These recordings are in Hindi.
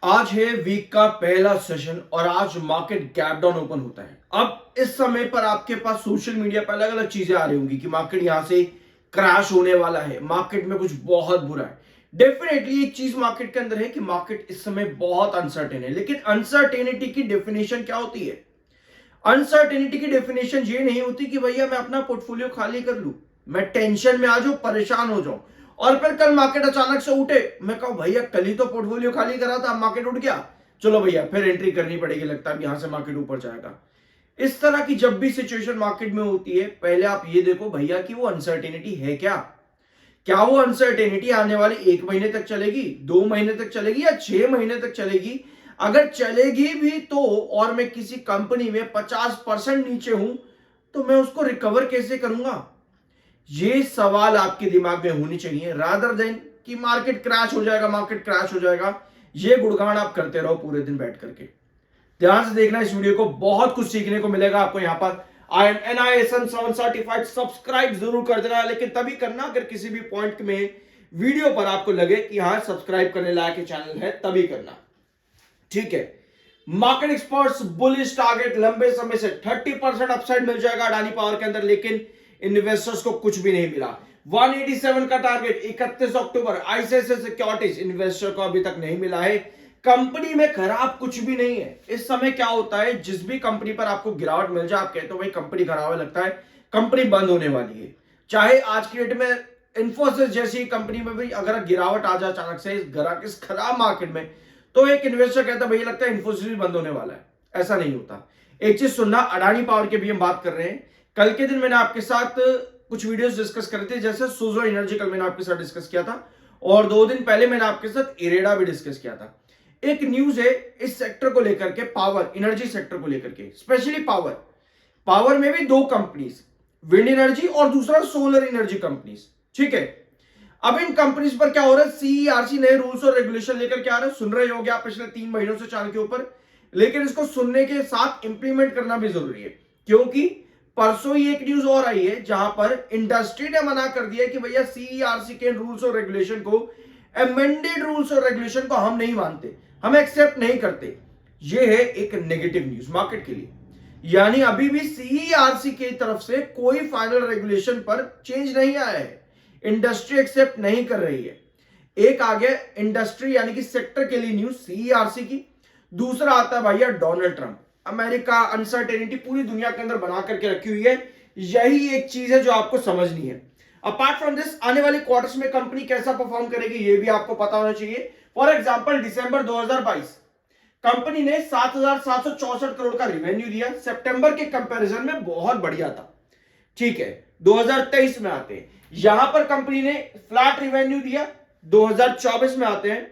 आज है वीक का पहला सेशन और आज मार्केट गैप डाउन ओपन होता है। अब इस समय पर आपके पास सोशल मीडिया पर अलग अलग चीजें आ रही होंगी कि मार्केट यहां से क्रैश होने वाला है, मार्केट में कुछ बहुत बुरा है। डेफिनेटली एक चीज मार्केट के अंदर है कि मार्केट इस समय बहुत अनसर्टेन है, लेकिन अनसर्टेनिटी की डेफिनेशन क्या होती है? अनसर्टेनिटी की डेफिनेशन ये नहीं होती कि भैया मैं अपना पोर्टफोलियो खाली कर लूं, मैं टेंशन में आ जाऊं, परेशान हो जाऊं और फिर कल मार्केट अचानक से उठे, मैं कहूं भैया कल ही तो पोर्टफोलियो खाली करा था, मार्केट उठ गया, चलो भैया फिर एंट्री करनी पड़ेगी, लगता है यहां से मार्केट ऊपर जाएगा। इस तरह की जब भी सिचुएशन मार्केट में होती है, पहले आप ये देखो भैया कि वो अनसर्टेनिटी है क्या। क्या वो अनसर्टेनिटी आने वाले 1 महीने तक चलेगी, 2 महीने तक चलेगी या 6 महीने तक चलेगी? अगर चलेगी भी तो और मैं किसी कंपनी में 50% नीचे हूं तो मैं उसको रिकवर कैसे करूंगा? ये सवाल आपके दिमाग में होनी चाहिए, रादर देन कि मार्केट क्रैश हो जाएगा, मार्केट क्रैश हो जाएगा। ये गुणगान आप करते रहो पूरे दिन बैठ करके। ध्यान से देखना इस वीडियो को, बहुत कुछ सीखने को मिलेगा आपको यहाँ पर। I am NISM 7 certified, subscribe जरूर कर देना, लेकिन तभी करना अगर किसी भी पॉइंट में वीडियो पर आपको लगे कि हाँ सब्सक्राइब करने लायक चैनल है, तभी करना, ठीक है। मार्केट एक्सपर्ट्स बुलिश टारगेट लंबे समय से 30% अपसाइड मिल जाएगा अडानी पावर के अंदर, लेकिन इन्वेस्टर्स को कुछ भी नहीं मिला। 187 का टारगेट 31 अक्टूबर आईसीआईसीआई सिक्योरिटीज, इन्वेस्टर को अभी तक नहीं मिला है। कंपनी में खराब कुछ भी नहीं है। इस समय क्या होता है, जिस भी कंपनी पर आपको गिरावट मिल जाए, आप कहते हो भाई कंपनी खराब है, लगता है कंपनी बंद होने वाली है। चाहे आज की डेट में इंफोसिस जैसी कंपनी में भी अगर गिरावट आ जाए अचानक से इस खराब मार्केट में, तो एक इन्वेस्टर कहता है भैया लगता है इंफोसिस भी बंद होने वाला है। ऐसा नहीं होता। एक चीज सुनना, अडानी पावर के भी हम बात कर रहे हैं। कल के दिन मैंने आपके साथ कुछ वीडियोस डिस्कस करे थे, जैसे सुजो एनर्जी कल मैंने आपके साथ डिस्कस किया था, और 2 दिन पहले मैंने आपके साथ इरेडा भी डिस्कस किया था। एक न्यूज है इस सेक्टर को लेकर के, पावर एनर्जी सेक्टर को लेकर के, स्पेशली पावर। पावर में भी 2 कंपनीज, विंड एनर्जी और दूसरा सोलर एनर्जी कंपनीज, ठीक है। अब इन कंपनीज पर क्या हो रहा है, सीईआरसी नए रूल्स और रेगुलेशन लेकर के आ रहे हैं। सुन रहे होंगे आप पिछले 3 महीनों से चैनल के ऊपर, लेकिन इसको सुनने के साथ इंप्लीमेंट करना भी जरूरी है, क्योंकि परसों ही एक न्यूज और आई है जहां पर इंडस्ट्री ने मना कर दिया कि भैया सीईआरसी के रूल्स और रेगुलेशन को, अमेंडेड रूल्स और रेगुलेशन को हम नहीं मानते, हम एक्सेप्ट नहीं करते। यह है एक नेगेटिव न्यूज मार्केट के लिए। यानी अभी भी सीईआरसी की तरफ से कोई फाइनल रेगुलेशन पर चेंज नहीं आया है, इंडस्ट्री एक्सेप्ट नहीं कर रही है। एक आ गया इंडस्ट्री यानी कि सेक्टर के लिए न्यूज सीईआरसी की, दूसरा आता है भैया डोनाल्ड ट्रंप। अमेरिका अनसर्टेनिटी पूरी दुनिया के अंदर बना करके रखी हुई है, यही एक चीज है जो आपको समझनी है। अपार्ट फ्रॉम दिस, आने वाले क्वार्टर्स में कंपनी कैसा परफॉर्म करेगी ये भी आपको पता होना चाहिए। फॉर एग्जांपल दिसंबर 2022 कंपनी ने 7,764 करोड़ का रिवेन्यू दिया, सितंबर के कंपैरिजन में बहुत बढ़िया था, ठीक है। 2023 में आते हैं, यहां पर कंपनी ने फ्लैट रिवेन्यू दिया। 2024 में आते हैं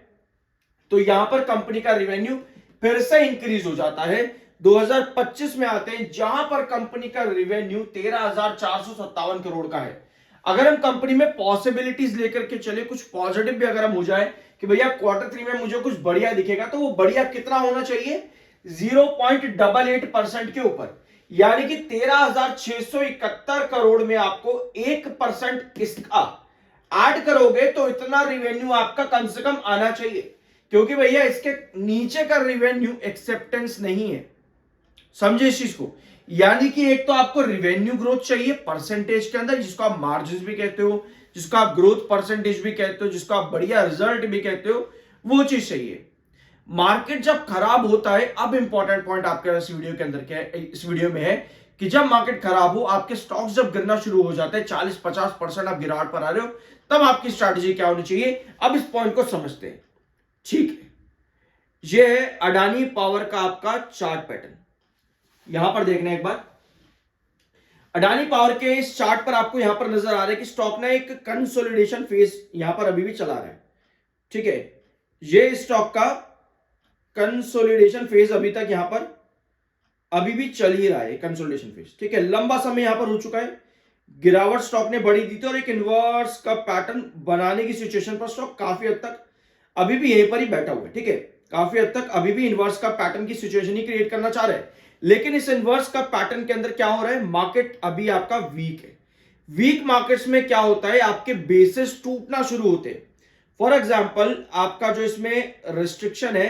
तो यहां पर कंपनी का रिवेन्यू फिर से इंक्रीज हो जाता है। 2025 में आते हैं जहां पर कंपनी का रिवेन्यू 13,457 करोड़ का है। अगर हम कंपनी में पॉसिबिलिटीज लेकर के चले, कुछ पॉजिटिव भी अगर हम हो जाए कि भैया क्वार्टर 3 में मुझे कुछ बढ़िया दिखेगा, तो वो बढ़िया कितना होना चाहिए? 0.88% के ऊपर, यानी कि 13,671 करोड़ में आपको 1% इसका ऐड करोगे तो इतना रिवेन्यू आपका कम से कम आना चाहिए, क्योंकि भैया इसके नीचे का रिवेन्यू एक्सेप्टेंस नहीं है। समझे इस चीज को? यानी कि एक तो आपको रिवेन्यू ग्रोथ चाहिए परसेंटेज के अंदर, जिसको आप मार्जिन भी कहते हो, जिसको आप ग्रोथ परसेंटेज भी कहते हो, जिसको आप बढ़िया रिजल्ट भी कहते हो, वो चीज चाहिए। मार्केट जब खराब होता है, अब इंपॉर्टेंट पॉइंट आपके इस वीडियो के अंदर क्या है, इस वीडियो में है कि जब मार्केट खराब हो, आपके स्टॉक्स जब गिरना शुरू हो जाते हैं, 40-50% आप गिरावट पर आ रहे हो, तब आपकी स्ट्रैटेजी क्या होनी चाहिए? अब इस पॉइंट को समझते हैं, ठीक है। यह है अडानी पावर का आपका चार्ट पैटर्न। यहां पर देखना एक बार, अडानी पावर के इस चार्ट पर आपको यहां पर नजर आ रहा है कि स्टॉक ने एक कंसोलिडेशन फेज यहां पर अभी भी चला रहा है, ठीक है। ये स्टॉक का कंसोलिडेशन फेज अभी तक यहां पर अभी भी चल ही रहा है, कंसोलिडेशन फेज, ठीक है। लंबा समय यहां पर हो चुका है, गिरावट स्टॉक ने बड़ी दी थी और एक इन्वर्स का पैटर्न बनाने की सिचुएशन पर स्टॉक काफी हद तक अभी भी यहीं पर ही बैठा हुआ है, ठीक है। काफी हद तक अभी भी इन्वर्स का पैटर्न की सिचुएशन ही क्रिएट करना चाह रहे हैं, लेकिन इस इन्वर्स का पैटर्न के अंदर क्या हो रहा है, मार्केट अभी आपका वीक है। वीक मार्केट्स में क्या होता है, आपके बेसिस टूटना शुरू होते हैं। फॉर एग्जाम्पल आपका जो इसमें रिस्ट्रिक्शन है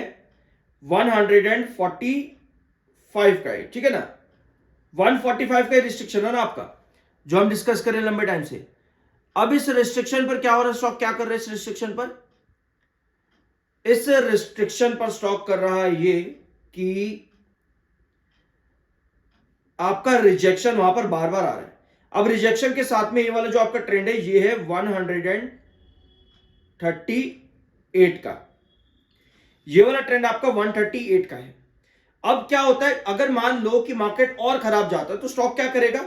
145 का है, ठीक है ना, 145 का रिस्ट्रिक्शन है ना आपका, जो हम डिस्कस कर रहे हैं लंबे टाइम से। अब इस रिस्ट्रिक्शन पर क्या हो रहा है, स्टॉक क्या कर रहा है इस रिस्ट्रिक्शन पर, इस रिस्ट्रिक्शन पर स्टॉक कर रहा है ये कि आपका रिजेक्शन वहां पर बार बार आ रहा है। अब रिजेक्शन के साथ में ये वाला जो आपका ट्रेंड है ये है 138 का, ये वाला ट्रेंड आपका 138 का है। अब क्या होता है, अगर मान लो कि मार्केट और खराब जाता है तो स्टॉक क्या करेगा,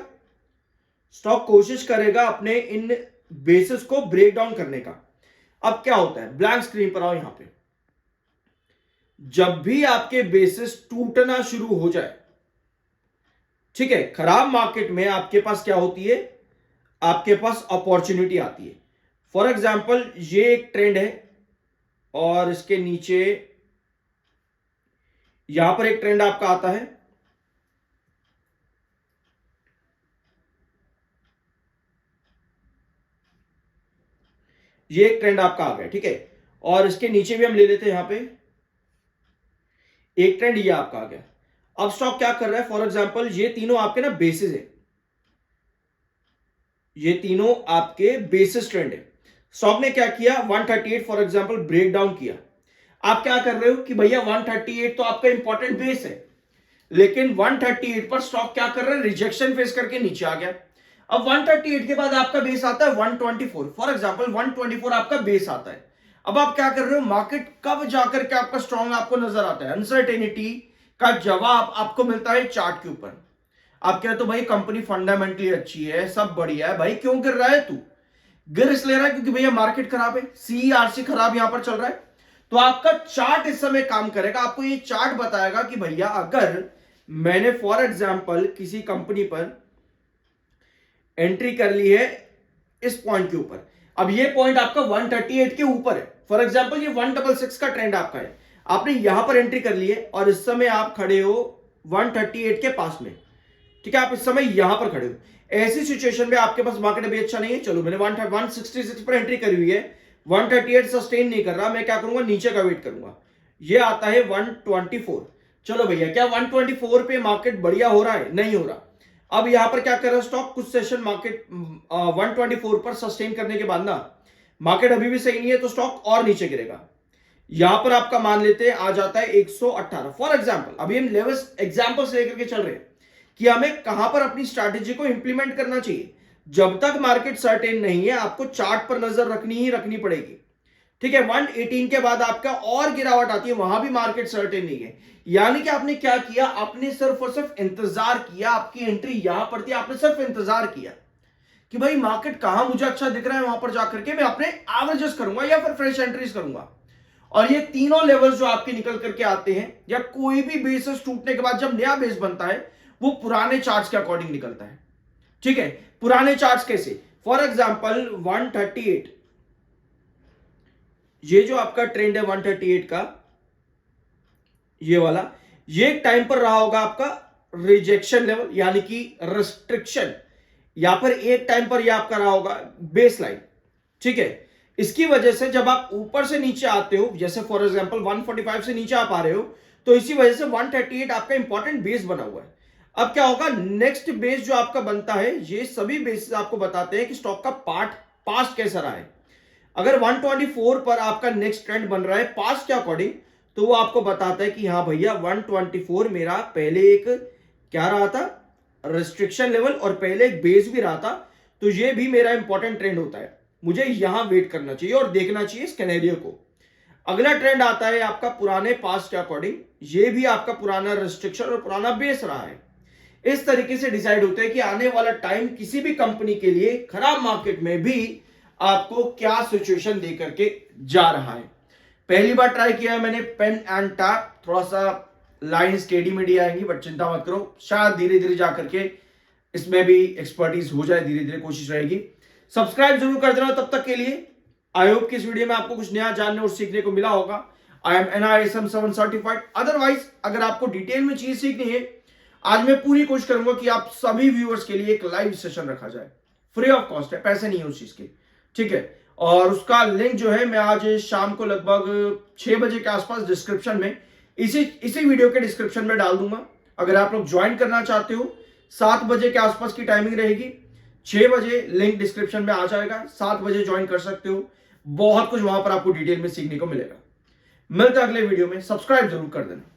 स्टॉक कोशिश करेगा अपने इन बेसिस को ब्रेक डाउन करने का। अब क्या होता है, ब्लैंक स्क्रीन पर आओ यहां पे, जब भी आपके बेसिस टूटना शुरू हो जाए, ठीक है, खराब मार्केट में आपके पास क्या होती है, आपके पास अपॉर्चुनिटी आती है। फॉर एग्जांपल ये एक ट्रेंड है और इसके नीचे यहां पर एक ट्रेंड आपका आता है, ये एक ट्रेंड आपका आ गया, ठीक है, और इसके नीचे भी हम ले लेते हैं, यहां पे एक ट्रेंड ये आपका आ गया। अब स्टॉक क्या कर रहा है, फॉर एग्जांपल ये तीनों आपके ना बेसिस है, ये तीनों आपके बेसिस ट्रेंड है। स्टॉक ने क्या किया, 138 फॉर एग्जांपल ब्रेक डाउन किया। आप क्या कर रहे हो कि भैया 138 तो आपका इंपॉर्टेंट बेस है, लेकिन 138 पर स्टॉक क्या कर रहा है, रिजेक्शन फेस करके नीचे आ गया। अब 138 के बाद आपका बेस आता है 124, फॉर एग्जांपल 124 आपका बेस आता है। अब आप क्या कर रहे हो, मार्केट कब जाकर के आपका स्ट्रॉन्ग आपको नजर आता है, अनसर्टेनिटी का जवाब आपको मिलता है चार्ट के ऊपर। आप कह रहे तो भाई कंपनी फंडामेंटली अच्छी है, सब बढ़िया है, भाई क्यों गिर रहा है तू, गिर इसलिए रहा है क्योंकि भैया मार्केट खराब है, सीईआरसी खराब यहां पर चल रहा है। तो आपका चार्ट इस समय काम करेगा, आपको ये चार्ट बताएगा कि भैया अगर मैंने फॉर एग्जांपल किसी कंपनी पर एंट्री कर ली है इस पॉइंट के ऊपर, अब ये पॉइंट आपका 138 के ऊपर है, फॉर एग्जांपल ये 166 का ट्रेंड आपका है, आपने यहां पर एंट्री कर ली है और इस समय आप खड़े हो 138 के पास में, ठीक है, आप इस समय यहां पर खड़े हो। ऐसी सिचुएशन में आपके पास मार्केट अभी अच्छा नहीं है, चलो मैंने 166 पर एंट्री करी हुई है, 138 सस्टेन नहीं कर रहा, मैं क्या करूंगा, नीचे का वेट करूंगा, ये आता है 124। चलो भैया क्या 124 पे मार्केट बढ़िया हो रहा है, नहीं हो रहा। अब यहां पर क्या कर रहा है स्टॉक, कुछ सेशन मार्केट 124 पर सस्टेन करने के बाद ना मार्केट अभी भी सही नहीं है तो स्टॉक और नीचे गिरेगा। यहां पर आपका मान लेते हैं आ जाता है 118 फॉर एग्जांपल। अभी हम लेवल्स एग्जांपल्स लेकर के चल रहे हैं कि हमें कहां पर अपनी स्ट्रैटेजी को इंप्लीमेंट करना चाहिए। जब तक मार्केट सर्टेन नहीं है आपको चार्ट पर नजर रखनी ही रखनी पड़ेगी, ठीक है। 118 के बाद आपका और गिरावट आती है, वहां भी मार्केट सर्टेन नहीं है, यानी कि आपने क्या किया, आपने सिर्फ और सिर्फ इंतजार किया, आपकी एंट्री यहां पर थी, आपने सिर्फ इंतजार किया कि भाई मार्केट कहां मुझे अच्छा दिख रहा है, वहां पर जाकर के मैं अपने एवरेजेस करूंगा या फिर फ्रेश एंट्रीज करूंगा। और ये तीनों लेवल्स जो आपके निकल करके आते हैं या कोई भी बेसिस टूटने के बाद जब नया बेस बनता है वो पुराने चार्ट्स के अकॉर्डिंग निकलता है, ठीक है। पुराने चार्ट्स कैसे, फॉर एग्जांपल 138, ये जो आपका ट्रेंड है 138 का, ये वाला, ये एक टाइम पर रहा होगा आपका रिजेक्शन लेवल यानी कि रिस्ट्रिक्शन, यहां पर एक टाइम पर यह आपका रहा होगा बेस लाइन, ठीक है। इसकी वजह से जब आप ऊपर से नीचे आते हो, जैसे फॉर एग्जांपल 145 से नीचे आप आ रहे हो, तो इसी वजह से 138 आपका इंपॉर्टेंट बेस बना हुआ है। अब क्या होगा, नेक्स्ट बेस जो आपका बनता है, ये सभी बेसिस आपको बताते हैं कि स्टॉक का पास्ट कैसा रहा है। अगर 124 पर आपका नेक्स्ट ट्रेंड बन रहा है पास्ट के अकॉर्डिंग, तो वो आपको बताता है कि हाँ भैया 124 मेरा पहले एक क्या रहा था, रिस्ट्रिक्शन लेवल, और पहले एक बेस भी रहा था, तो ये भी मेरा इंपॉर्टेंट ट्रेंड होता है, मुझे यहां वेट करना चाहिए और देखना चाहिए इस कैनेरियो को। अगला ट्रेंड आता है आपका पुराने पास्ट के अकॉर्डिंग, ये भी आपका पुराना रिस्ट्रिक्शन और पुराना बेस रहा है। इस तरीके से डिसाइड होता है कि आने वाला टाइम किसी भी कंपनी के लिए खराब मार्केट में भी आपको क्या सिचुएशन दे करके जा रहा है। पहली बार ट्राई किया है मैंने पेन एंड टैप, थोड़ा सा लाइन टेढ़ी मेढ़ी आएंगी बट चिंता मत करो, शायद धीरे धीरे जाकर के इसमें भी एक्सपर्टीज हो जाए, धीरे धीरे कोशिश रहेगी। सब्सक्राइब जरूर कर देना तब तक के लिए। आई होप कि इस वीडियो में आपको कुछ नया जानने और सीखने को मिला होगा। I am NISM 7 certified. Otherwise अगर आपको डिटेल में चीज सीखनी है, आज मैं पूरी कोशिश करूंगा कि आप सभी व्यूअर्स के लिए एक लाइव सेशन रखा जाए, फ्री ऑफ कॉस्ट है, पैसे नहीं है उस चीज के, ठीक है। और उसका लिंक जो है मैं आज शाम को लगभग 6 बजे के आसपास डिस्क्रिप्शन में इसी वीडियो के डिस्क्रिप्शन में डाल दूंगा। अगर आप लोग ज्वाइन करना चाहते हो, 7 बजे के आसपास की टाइमिंग रहेगी। 6 बजे लिंक डिस्क्रिप्शन में आ जाएगा, 7 बजे ज्वाइन कर सकते हो। बहुत कुछ वहां पर आपको डिटेल में सीखने को मिलेगा। मिलते हैं अगले वीडियो में, सब्सक्राइब जरूर कर देना।